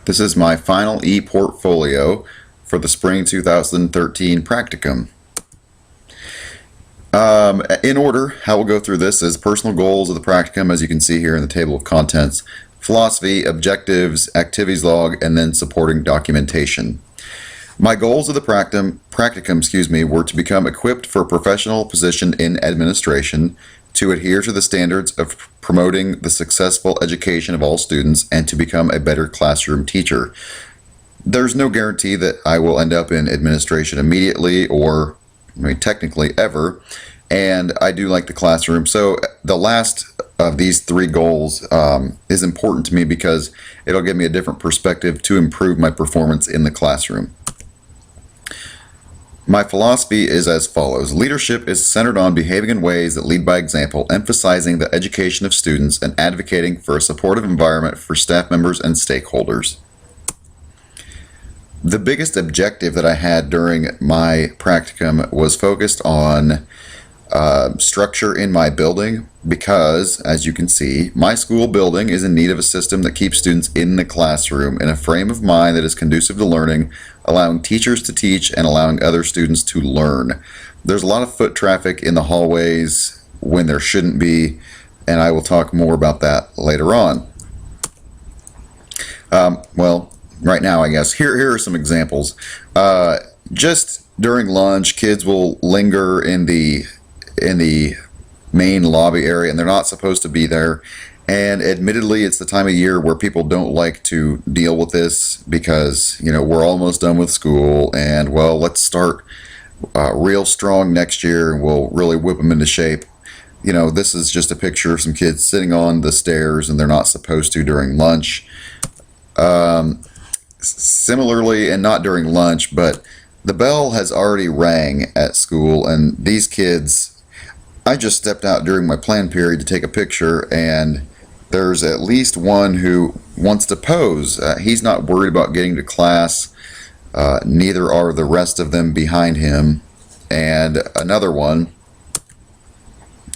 This is my final e-portfolio for the spring 2013 practicum. In order, how we'll go through this is personal goals of the practicum, as you can see here in the table of contents, philosophy, objectives, activities log, and then supporting documentation. My goals of the practicum, were to become equipped for a professional position in administration, to adhere to the standards of promoting the successful education of all students, and to become a better classroom teacher. There's no guarantee that I will end up in administration immediately or technically ever, and I do like the classroom. So the last of these three goals is important to me because it'll give me a different perspective to improve my performance in the classroom. My philosophy is as follows. Leadership is centered on behaving in ways that lead by example, emphasizing the education of students and advocating for a supportive environment for staff members and stakeholders. The biggest objective that I had during my practicum was focused on structure in my building because, as you can see, my school building is in need of a system that keeps students in the classroom in a frame of mind that is conducive to learning, allowing teachers to teach and allowing other students to learn. There's a lot of foot traffic in the hallways when there shouldn't be, and I will talk more about that later on. Right now, I guess. Here are some examples. Just during lunch, kids will linger in the main lobby area, and they're not supposed to be there. And admittedly, it's the time of year where people don't like to deal with this because, we're almost done with school, and, well, let's start real strong next year, and we'll really whip them into shape. This is just a picture of some kids sitting on the stairs, and they're not supposed to during lunch. Similarly, and not during lunch, but the bell has already rang at school, and these kids, I just stepped out during my plan period to take a picture, and there's at least one who wants to pose. He's not worried about getting to class. Neither are the rest of them behind him. And another one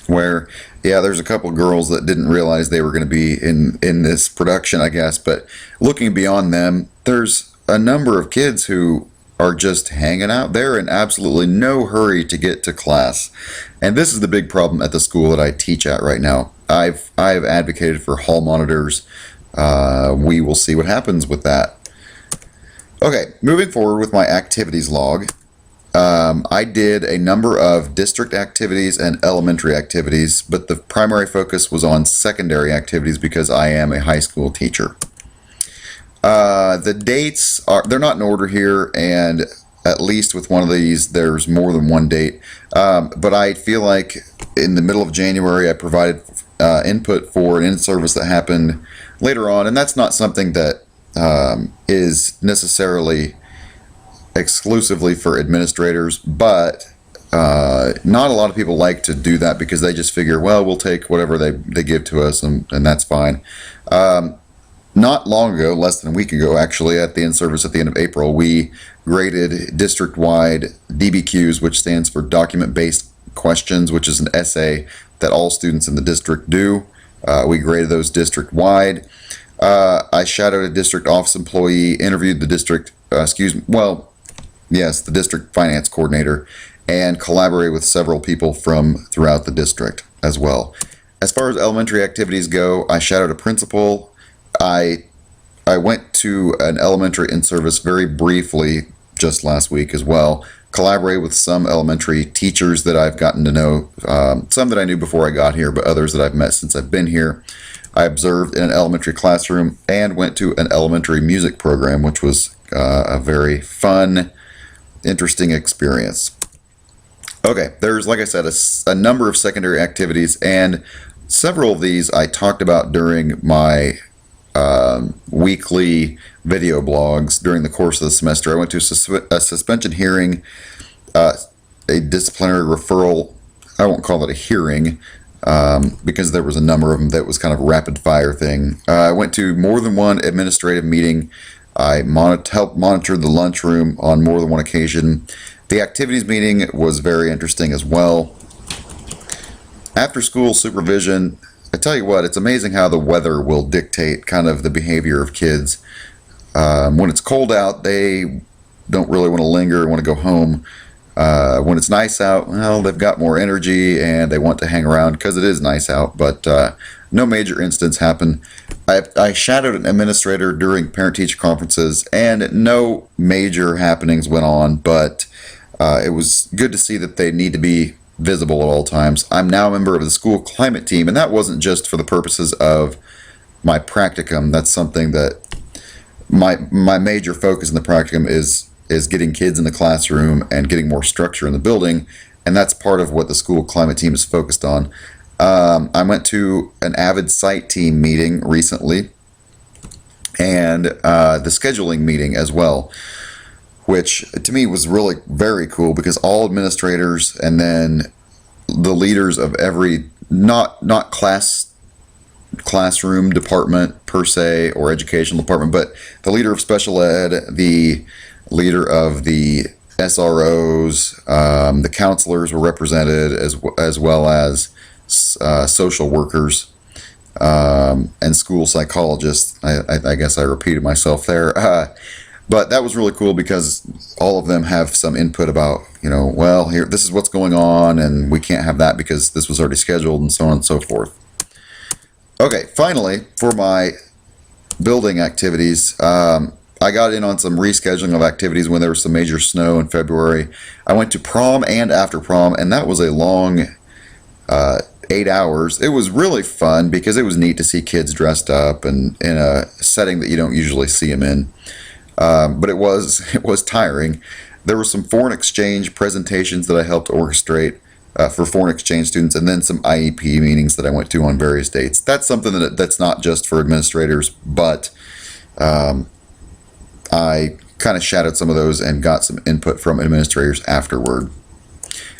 where, there's a couple girls that didn't realize they were going to be in this production, I guess. But looking beyond them, there's a number of kids who are just hanging out there in absolutely no hurry to get to class. And this is the big problem at the school that I teach at right now. I've advocated for hall monitors. We will see what happens with that. Okay, moving forward with my activities log. I did a number of district activities and elementary activities, but the primary focus was on secondary activities because I am a high school teacher. The dates they're not in order here, and at least with one of these there's more than one date, but I feel like in the middle of January I provided input for an in-service that happened later on, and that's not something that is necessarily exclusively for administrators, but not a lot of people like to do that because they just figure, well, we'll take whatever they give to us, and that's fine. Not long ago, less than a week ago actually, at the in-service at the end of April, we graded district-wide DBQs, which stands for document-based questions, which is an essay that all students in the district do. We graded those district-wide. I shadowed a district office employee, interviewed the district, the district finance coordinator, and collaborated with several people from throughout the district as well. As far as elementary activities go, I shadowed a principal. I went to an elementary in-service very briefly just last week as well. Collaborated with some elementary teachers that I've gotten to know, some that I knew before I got here, but others that I've met since I've been here. I observed in an elementary classroom and went to an elementary music program, which was a very fun, interesting experience. Okay, there's, like I said, a number of secondary activities, and several of these I talked about during my weekly video blogs during the course of the semester. I went to a suspension hearing, a disciplinary referral. I won't call it a hearing because there was a number of them that was kind of a rapid fire thing. I went to more than one administrative meeting. I helped monitor the lunchroom on more than one occasion. The activities meeting was very interesting as well. After school supervision, I tell you what, it's amazing how the weather will dictate kind of the behavior of kids. When it's cold out, they don't really want to linger, want to go home. When it's nice out, well, they've got more energy and they want to hang around because it is nice out, but no major incidents happen. I shadowed an administrator during parent-teacher conferences, and no major happenings went on, but it was good to see that they need to be visible at all times. I'm now a member of the school climate team, and that wasn't just for the purposes of my practicum. That's something that my major focus in the practicum is getting kids in the classroom and getting more structure in the building, and that's part of what the school climate team is focused on. I went to an Avid site team meeting recently, and the scheduling meeting as well, which to me was really very cool because all administrators and then the leaders of every not classroom department per se or educational department, but the leader of special ed, the leader of the SROs, the counselors were represented as well as social workers and school psychologists. I guess I repeated myself there, but that was really cool because all of them have some input about, well, here, this is what's going on, and we can't have that because this was already scheduled, and so on and so forth. Okay, finally, for my building activities, I got in on some rescheduling of activities when there was some major snow in February. I went to prom and after prom, and that was a long 8 hours. It was really fun because it was neat to see kids dressed up and in a setting that you don't usually see them in. But it was tiring. There were some foreign exchange presentations that I helped orchestrate for foreign exchange students, and then some IEP meetings that I went to on various dates. That's something that's not just for administrators, but I kind of shadowed some of those and got some input from administrators afterward.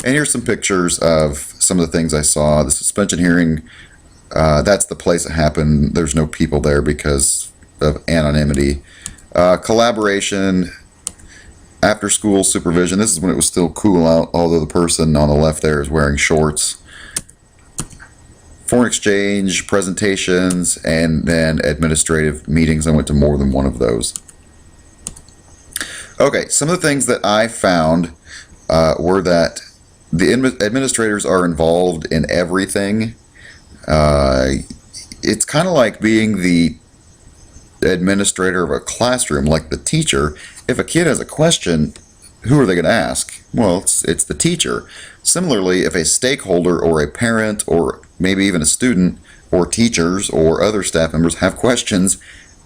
And here's some pictures of some of the things I saw. The suspension hearing, that's the place it happened. There's no people there because of anonymity. Collaboration, after school supervision. This is when it was still cool out, although the person on the left there is wearing shorts. Foreign exchange, presentations, and then administrative meetings. I went to more than one of those. Okay, some of the things that I found were that the administrators are involved in everything. It's kind of like being the administrator of a classroom, like the teacher. If a kid has a question, who are they going to ask? Well, it's the teacher. Similarly, if a stakeholder or a parent or maybe even a student or teachers or other staff members have questions,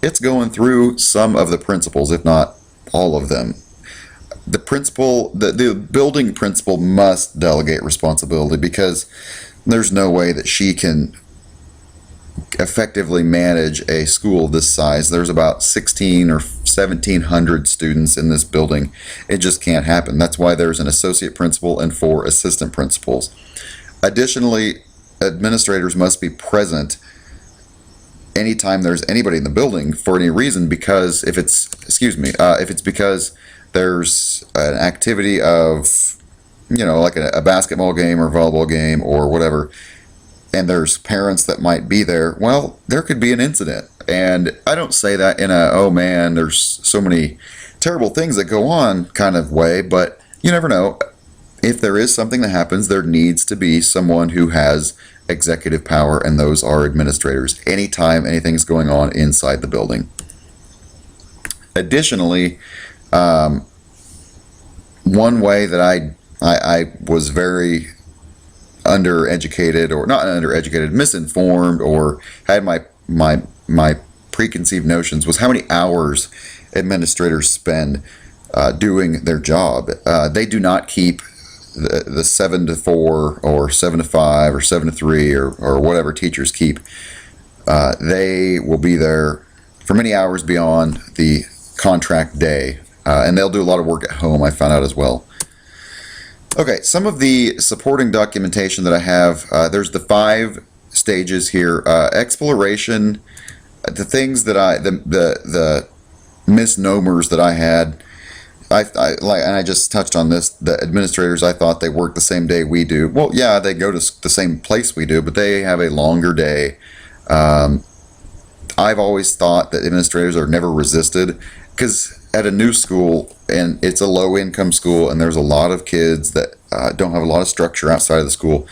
it's going through some of the principals, if not all of them. The principal, the building principal must delegate responsibility because there's no way that she can effectively manage a school this size. There's about 16 or 1,700 students in this building. It just can't happen. That's why there's an associate principal and 4 assistant principals. Additionally, administrators must be present anytime there's anybody in the building for any reason, because if it's because there's an activity of, like a basketball game or volleyball game or whatever, and there's parents that might be there, well, there could be an incident. And I don't say that in a, oh man, there's so many terrible things that go on kind of way, but you never know. If there is something that happens, there needs to be someone who has executive power, and those are administrators, anytime anything's going on inside the building. Additionally, one way that I was very undereducated, or not undereducated, misinformed, or had my preconceived notions, was how many hours administrators spend doing their job. They do not keep the 7 to 4 or 7 to 5 or 7 to 3 or whatever teachers keep. They will be there for many hours beyond the contract day, and they'll do a lot of work at home, I found out as well. Okay, some of the supporting documentation that I have, there's the 5 stages here. Exploration, the things that the misnomers that I had, and I just touched on this, the administrators, I thought they work the same day we do. Well, yeah, they go to the same place we do, but they have a longer day. I've always thought that administrators are never resisted, because at a new school, and it's a low income school, and there's a lot of kids that don't have a lot of structure outside of the school.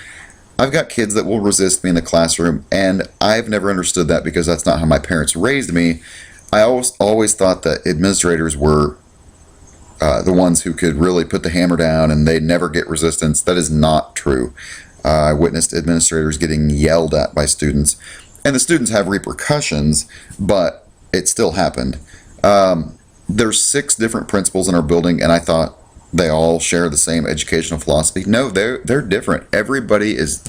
I've got kids that will resist me in the classroom, and I've never understood that because that's not how my parents raised me. I always thought that administrators were the ones who could really put the hammer down and they'd never get resistance. That is not true. I witnessed administrators getting yelled at by students, and the students have repercussions, but it still happened. There's 6 different principals in our building, and I thought they all share the same educational philosophy. No, they're different. Everybody is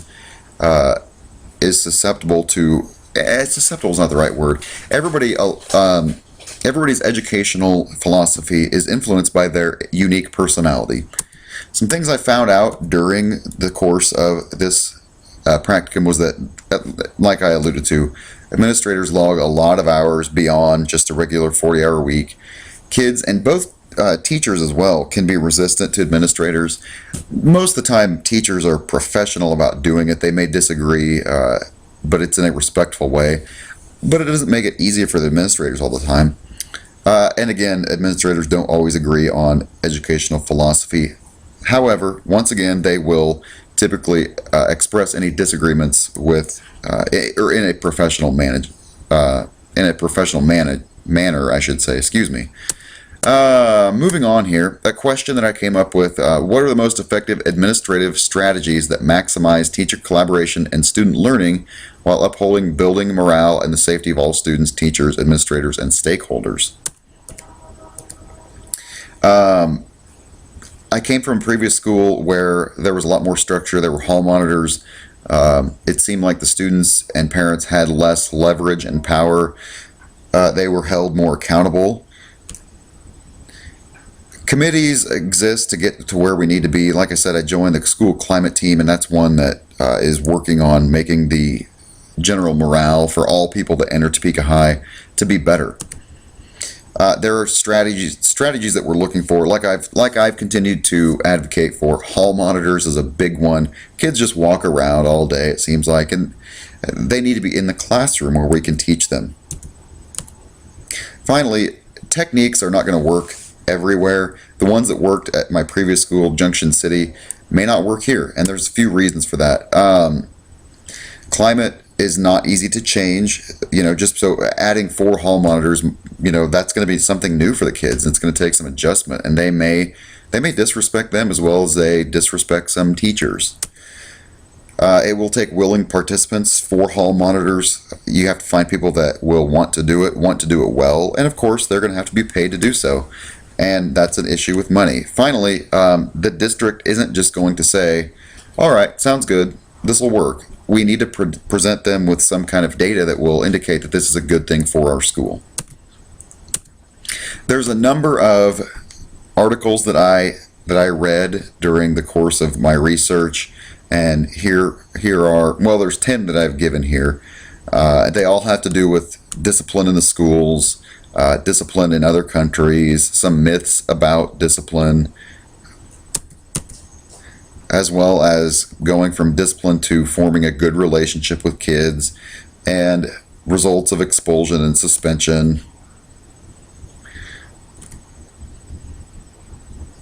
susceptible to. Susceptible is not the right word. Everybody's educational philosophy is influenced by their unique personality. Some things I found out during the course of this practicum was that, like I alluded to, administrators log a lot of hours beyond just a regular 40-hour week. Kids, and both teachers as well, can be resistant to administrators. Most of the time, teachers are professional about doing it. They may disagree, but it's in a respectful way. But it doesn't make it easier for the administrators all the time. And again, administrators don't always agree on educational philosophy. However, once again, they will typically express any disagreements with, or in a professional manner, I should say. Excuse me. Moving on here, a question that I came up with: what are the most effective administrative strategies that maximize teacher collaboration and student learning while upholding building morale and the safety of all students, teachers, administrators, and stakeholders? I came from a previous school where there was a lot more structure. There were hall monitors. It seemed like the students and parents had less leverage and power. They were held more accountable. Committees exist to get to where we need to be. Like I said, I joined the school climate team, and that's one that is working on making the general morale for all people that enter Topeka High to be better. There are strategies that we're looking for. Like I've continued to advocate for. Hall monitors is a big one. Kids just walk around all day, it seems like, and they need to be in the classroom where we can teach them. Finally, techniques are not going to work everywhere. The ones that worked at my previous school, Junction City, may not work here, and there's a few reasons for that. Climate is not easy to change. Just so adding 4 hall monitors, that's going to be something new for the kids. It's going to take some adjustment, and they may disrespect them as well as they disrespect some teachers. It will take willing participants. 4 hall monitors, you have to find people that will want to do it well, and of course they're going to have to be paid to do so, and that's an issue with money. Finally, the district isn't just going to say, all right, sounds good, this will work. We need to present them with some kind of data that will indicate that this is a good thing for our school. There's a number of articles that I read during the course of my research, and here are, well, there's 10 that I've given here. They all have to do with discipline in the schools, discipline in other countries, some myths about discipline, as well as going from discipline to forming a good relationship with kids, and results of expulsion and suspension,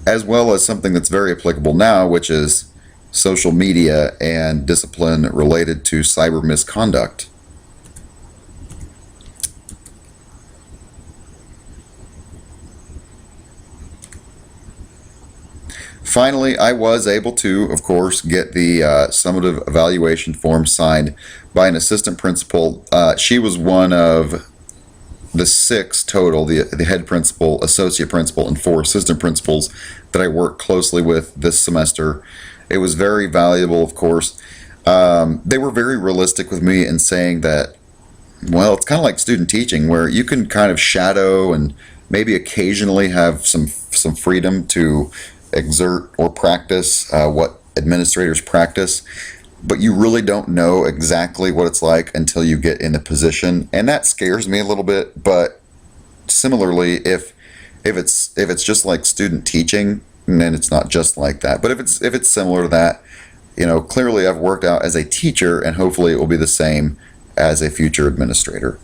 as well as something that's very applicable now, which is social media and discipline related to cyber misconduct. Finally, I was able to, of course, get the summative evaluation form signed by an assistant principal. She was one of the 6 total, the head principal, associate principal, and 4 assistant principals that I worked closely with this semester. It was very valuable, of course. They were very realistic with me in saying that, well, it's kind of like student teaching, where you can kind of shadow and maybe occasionally have some freedom to exert or practice what administrators practice, but you really don't know exactly what it's like until you get in the position, and that scares me a little bit. But similarly, if it's just like student teaching, then it's not just like that. But if it's similar to that, clearly I've worked out as a teacher, and hopefully it will be the same as a future administrator.